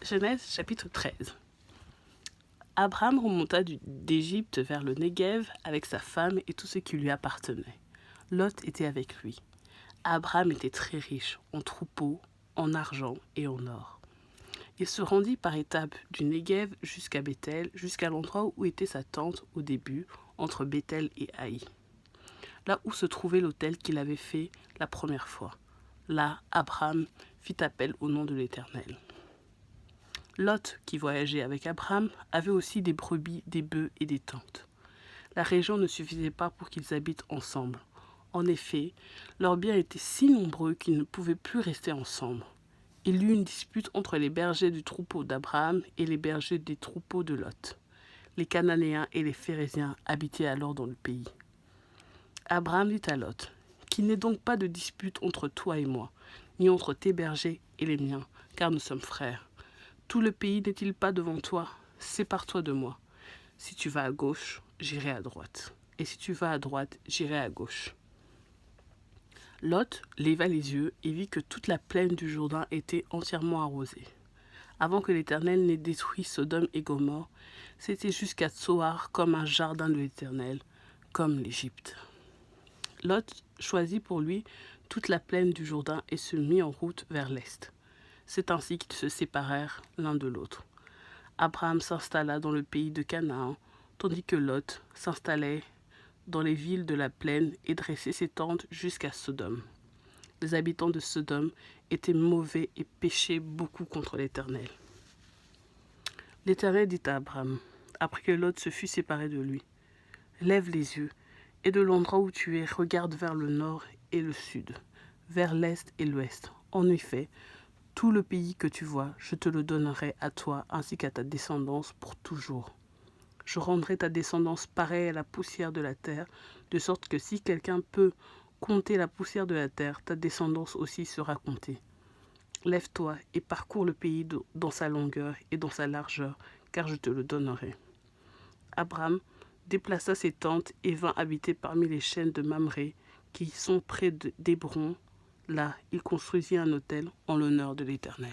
Genèse chapitre 13. Abraham remonta d'Égypte vers le Néguev avec sa femme et tout ce qui lui appartenait. Lot était avec lui. Abraham était très riche en troupeaux, en argent et en or. Il se rendit par étapes du Néguev jusqu'à Béthel, jusqu'à l'endroit où était sa tente au début, entre Béthel et Haï, là où se trouvait l'autel qu'il avait fait la première fois. Là, Abraham fit appel au nom de l'Éternel. Lot, qui voyageait avec Abraham, avait aussi des brebis, des bœufs et des tentes. La région ne suffisait pas pour qu'ils habitent ensemble. En effet, leurs biens étaient si nombreux qu'ils ne pouvaient plus rester ensemble. Il y eut une dispute entre les bergers du troupeau d'Abraham et les bergers des troupeaux de Lot. Les Cananéens et les Phéréziens habitaient alors dans le pays. Abraham dit à Lot, « Qu'il n'ait donc pas de dispute entre toi et moi, ni entre tes bergers et les miens, car nous sommes frères. Tout le pays n'est-il pas devant toi? Sépare-toi de moi. Si tu vas à gauche, j'irai à droite. Et si tu vas à droite, j'irai à gauche. » Lot leva les yeux et vit que toute la plaine du Jourdain était entièrement arrosée. Avant que l'Éternel n'ait détruit Sodome et Gomorrhe, c'était jusqu'à Tsoar comme un jardin de l'Éternel, comme l'Égypte. Lot choisit pour lui toute la plaine du Jourdain et se mit en route vers l'est. C'est ainsi qu'ils se séparèrent l'un de l'autre. Abraham s'installa dans le pays de Canaan, tandis que Lot s'installait dans les villes de la plaine et dressait ses tentes jusqu'à Sodome. Les habitants de Sodome étaient mauvais et péchaient beaucoup contre l'Éternel. L'Éternel dit à Abraham, après que Lot se fut séparé de lui, « Lève les yeux, et de l'endroit où tu es, regarde vers le nord et le sud, vers l'est et l'ouest. En effet, tout le pays que tu vois, je te le donnerai à toi ainsi qu'à ta descendance pour toujours. Je rendrai ta descendance pareille à la poussière de la terre, de sorte que si quelqu'un peut compter la poussière de la terre, ta descendance aussi sera comptée. Lève-toi et parcours le pays dans sa longueur et dans sa largeur, car je te le donnerai. » Abraham déplaça ses tentes et vint habiter parmi les chênes de Mamré, qui sont près d'Hébron. Là, il construisit un autel en l'honneur de l'Éternel.